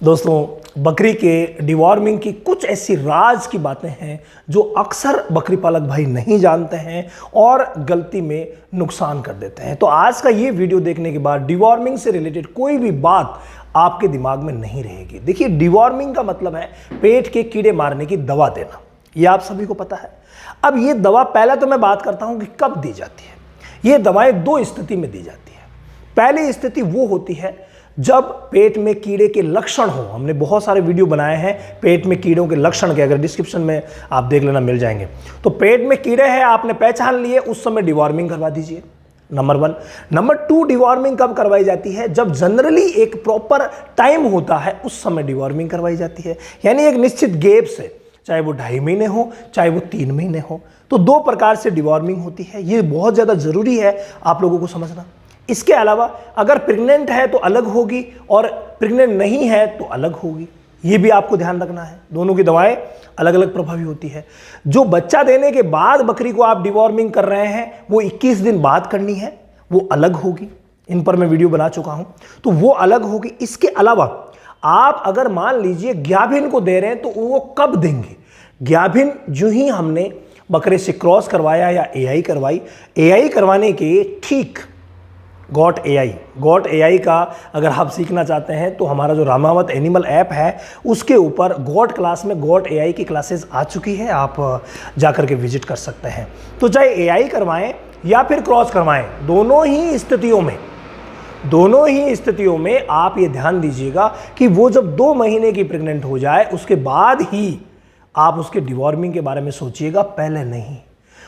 दोस्तों, बकरी के डिवॉर्मिंग की कुछ ऐसी राज की बातें हैं जो अक्सर बकरी पालक भाई नहीं जानते हैं और गलती में नुकसान कर देते हैं। तो आज का ये वीडियो देखने के बाद डिवॉर्मिंग से रिलेटेड कोई भी बात आपके दिमाग में नहीं रहेगी। देखिए, डिवॉर्मिंग का मतलब है पेट के कीड़े मारने की दवा देना। यह आप सभी को पता है। अब ये दवा, पहले तो मैं बात करता हूं कि कब दी जाती है। ये दवाएं दो स्थिति में दी जाती है। पहली स्थिति वो होती है जब पेट में कीड़े के लक्षण हो। हमने बहुत सारे वीडियो बनाए हैं पेट में कीड़ों के लक्षण के, अगर डिस्क्रिप्शन में आप देख लेना, मिल जाएंगे। तो पेट में कीड़े हैं, आपने पहचान लिए, उस समय डिवॉर्मिंग करवा दीजिए, नंबर 1। नंबर 2, डिवॉर्मिंग कब करवाई जाती है? जब जनरली एक प्रॉपर टाइम होता है, उस समय डिवॉर्मिंग करवाई जाती है। यानी एक निश्चित गैप से, चाहे वो 2.5 महीने हो, चाहे वो 3 महीने हो। तो दो प्रकार से डिवॉर्मिंग होती है। ये बहुत ज़्यादा ज़रूरी है आप लोगों को समझना। इसके अलावा अगर प्रेग्नेंट है तो अलग होगी और प्रेग्नेंट नहीं है तो अलग होगी। ये भी आपको ध्यान रखना है। दोनों की दवाएं अलग अलग प्रभावी होती है। जो बच्चा देने के बाद बकरी को आप डिवॉर्मिंग कर रहे हैं, वो 21 दिन बाद करनी है, वो अलग होगी। इन पर मैं वीडियो बना चुका हूं, तो वो अलग होगी। इसके अलावा आप अगर मान लीजिए ग्याभिन को दे रहे हैं तो वो कब देंगे? ग्याभिन जो ही हमने बकरे से क्रॉस करवाया या एआई करवाई, एआई करवाने के ठीक गॉट एआई का अगर आप सीखना चाहते हैं तो हमारा जो रामावत एनिमल ऐप है उसके ऊपर गॉट क्लास में गॉट एआई की क्लासेस आ चुकी है, आप जाकर के विजिट कर सकते हैं। तो चाहे एआई करवाएं या फिर क्रॉस करवाएं, दोनों ही स्थितियों में आप ये ध्यान दीजिएगा कि वो जब 2 महीने की प्रेग्नेंट हो जाए उसके बाद ही आप उसके डिवॉर्मिंग के बारे में सोचिएगा, पहले नहीं।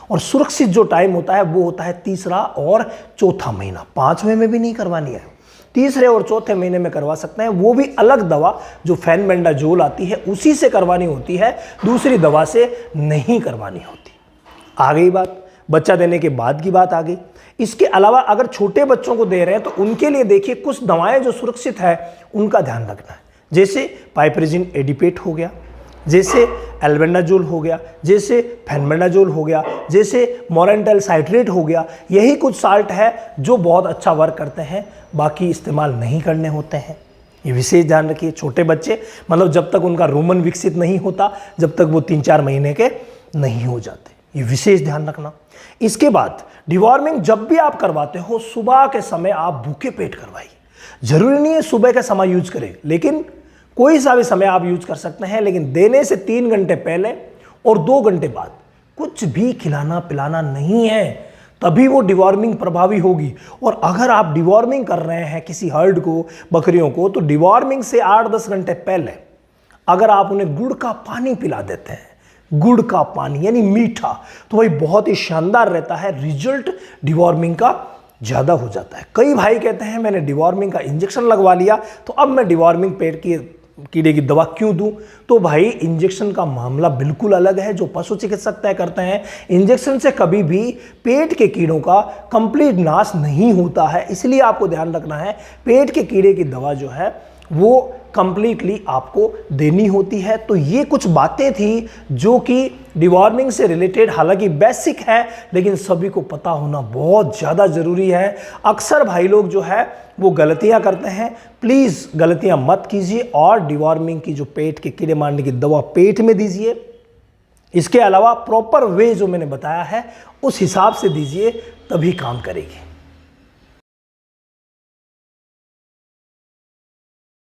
और सुरक्षित जो टाइम होता है वो होता है तीसरा और चौथा महीना। 5वें में भी नहीं करवानी है, तीसरे और चौथे महीने में करवा सकते हैं। वो भी अलग दवा जो फेनबेंडाजोल आती है उसी से करवानी होती है, दूसरी दवा से नहीं करवानी होती। आ गई बात, बच्चा देने के बाद की बात आ गई। इसके अलावा अगर छोटे बच्चों को दे रहे हैं तो उनके लिए देखिए कुछ दवाएं जो सुरक्षित है उनका ध्यान रखना है। जैसे पाइपरजिन एडिपेट हो गया, जैसे एल्बेंडाजोल हो गया, जैसे फेनबेंडाजोल हो गया, जैसे मोरेंटल साइट्रेट हो गया। यही कुछ साल्ट है जो बहुत अच्छा वर्क करते हैं, बाकी इस्तेमाल नहीं करने होते हैं। ये विशेष ध्यान रखिए। छोटे बच्चे मतलब जब तक उनका रोमन विकसित नहीं होता, जब तक वो 3-4 महीने के नहीं हो जाते, ये विशेष ध्यान रखना। इसके बाद डिवॉर्मिंग जब भी आप करवाते हो, सुबह के समय आप भूखे पेट करवाइए। जरूरी नहीं है सुबह का समय यूज करें, लेकिन कोई सा भी समय आप यूज कर सकते हैं। लेकिन देने से 3 घंटे पहले और 2 घंटे बाद कुछ भी खिलाना पिलाना नहीं है, तभी वो डिवॉर्मिंग प्रभावी होगी। और अगर आप डिवॉर्मिंग कर रहे हैं किसी हर्ड को, बकरियों को, तो डिवॉर्मिंग से 8-10 घंटे पहले अगर आप उन्हें गुड़ का पानी पिला देते हैं, गुड़ का पानी यानी मीठा, तो वही बहुत ही शानदार रहता है। रिजल्ट डिवॉर्मिंग का ज़्यादा हो जाता है। कई भाई कहते हैं मैंने डिवॉर्मिंग का इंजेक्शन लगवा लिया तो अब मैं डिवॉर्मिंग पेट की कीड़े की दवा क्यों दूं? तो भाई इंजेक्शन का मामला बिल्कुल अलग है जो पशु चिकित्सक तय करते हैं। इंजेक्शन से कभी भी पेट के कीड़ों का कंप्लीट नाश नहीं होता है, इसलिए आपको ध्यान रखना है पेट के कीड़े की दवा जो है वो कंप्लीटली आपको देनी होती है। तो ये कुछ बातें थी जो कि डिवॉर्मिंग से रिलेटेड, हालांकि बेसिक है, लेकिन सभी को पता होना बहुत ज़्यादा ज़रूरी है। अक्सर भाई लोग जो है वो गलतियां करते हैं, प्लीज़ गलतियां मत कीजिए और डिवॉर्मिंग की जो पेट के कीड़े मारने की दवा पेट में दीजिए। इसके अलावा प्रॉपर वे जो मैंने बताया है उस हिसाब से दीजिए, तभी काम करेगी।